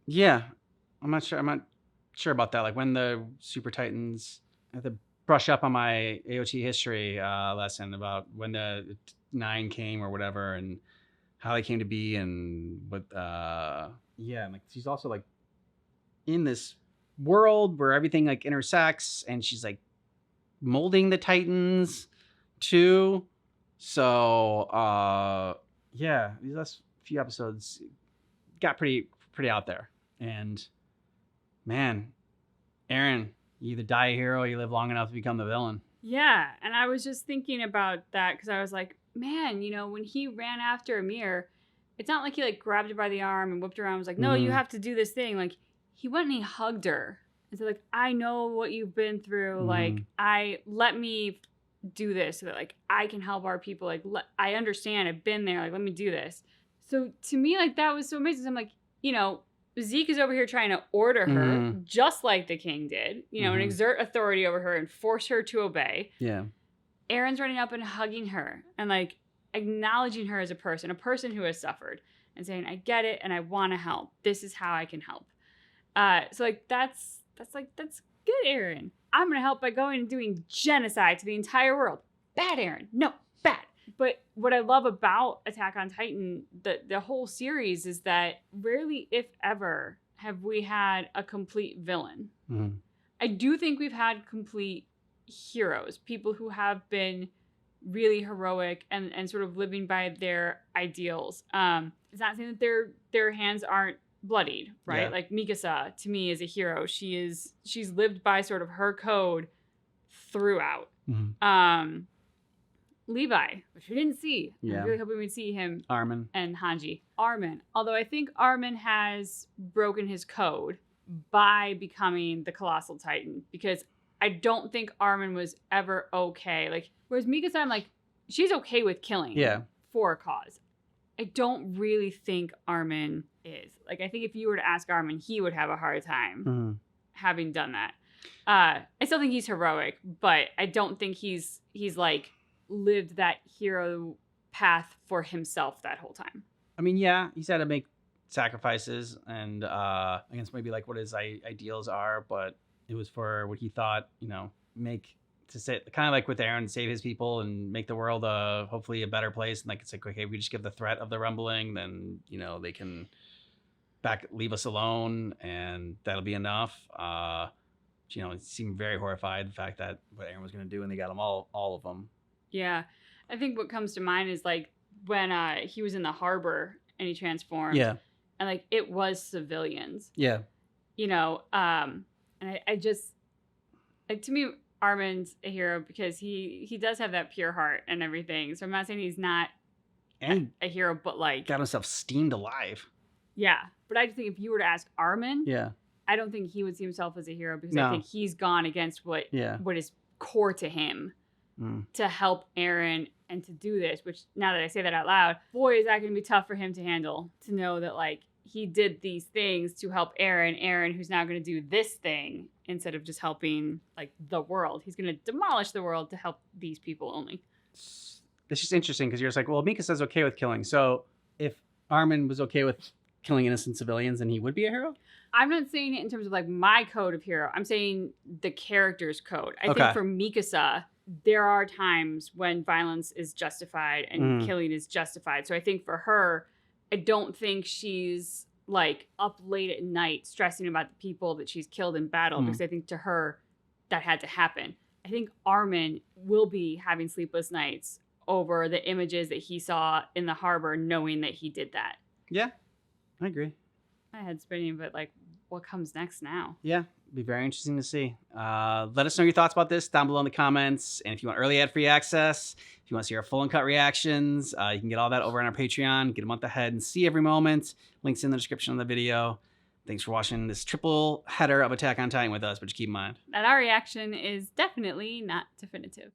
Yeah, I'm not sure about that. Like when the Super Titans, I have to brush up on my AOT history lesson about when the 9 came or whatever, and how they came to be, and what. Yeah, and like she's also like in this world where everything like intersects, and she's like molding the Titans too. So yeah, these last few episodes got pretty out there. And man, Eren, you either die a hero or you live long enough to become the villain. Yeah, and I was just thinking about that because I was like, man, when he ran after Ymir, it's not like he like grabbed her by the arm and whipped her around and was like, no, you have to do this thing. Like, he went and he hugged her and said, like, I know what you've been through. Like, let me do this so that like I can help our people. Like, I understand, I've been there. Like, let me do this. So to me, like, that was so amazing. I'm like, Zeke is over here trying to order her just like the king did, and exert authority over her and force her to obey. Yeah. Eren's running up and hugging her and like acknowledging her as a person who has suffered, and saying, I get it and I want to help. This is how I can help. So like that's good, Eren. I'm gonna help by going and doing genocide to the entire world. Bad, Eren. No, bad. But what I love about Attack on Titan, the whole series, is that rarely, if ever, have we had a complete villain. Mm-hmm. I do think we've had complete heroes, people who have been really heroic and sort of living by their ideals. It's not saying that their hands aren't bloodied, right? Yeah. Like Mikasa, to me, is a hero. She's lived by sort of her code throughout. Mm-hmm. Levi, which we didn't see. Yeah. I'm really hoping we'd see him. Armin. And Hanji. Armin. Although I think Armin has broken his code by becoming the Colossal Titan, because I don't think Armin was ever okay. Like, whereas Mikasa, I'm like, she's okay with killing for a cause. I don't really think Armin is. Like, I think if you were to ask Armin, he would have a hard time having done that. I still think he's heroic, but I don't think he's like lived that hero path for himself that whole time. I mean, yeah, he's had to make sacrifices and against maybe like what his ideals are, but it was for what he thought, make to sit kind of like with Eren, save his people and make the world hopefully a better place. And like, it's like, okay, if we just give the threat of the rumbling, then they can leave us alone, and that'll be enough. He seemed very horrified the fact that what Eren was going to do, and they got them all of them. Yeah, I think what comes to mind is like when he was in the harbor and he transformed. Yeah, and like it was civilians. Yeah, and I just, like, to me, Armin's a hero because he does have that pure heart and everything. So I'm not saying he's not a hero, but like got himself steamed alive. Yeah, but I just think if you were to ask Armin, yeah, I don't think he would see himself as a hero because No. I think he's gone against what is core to him to help Eren and to do this. Which, now that I say that out loud, boy, is that going to be tough for him to handle. To know that like he did these things to help Eren, who's now going to do this thing instead of just helping like the world. He's going to demolish the world to help these people only. It's just interesting because you're just like, well, Mikasa's okay with killing. So if Armin was okay with killing innocent civilians, then he would be a hero? I'm not saying it in terms of like my code of hero. I'm saying the character's code. I think for Mikasa, there are times when violence is justified and killing is justified. So I think for her, I don't think she's like up late at night stressing about the people that she's killed in battle because I think to her that had to happen. I think Armin will be having sleepless nights over the images that he saw in the harbor, knowing that he did that. Yeah, I agree. My head's spinning, but like, what comes next now? Yeah, Be very interesting to see. Let us know your thoughts about this down below in the comments. And if you want early ad-free access, if you want to see our full uncut reactions, you can get all that over on our Patreon. Get a month ahead and see every moment. Links in the description of the video. Thanks for watching this triple header of Attack on Titan with us, but just keep in mind that our reaction is definitely not definitive.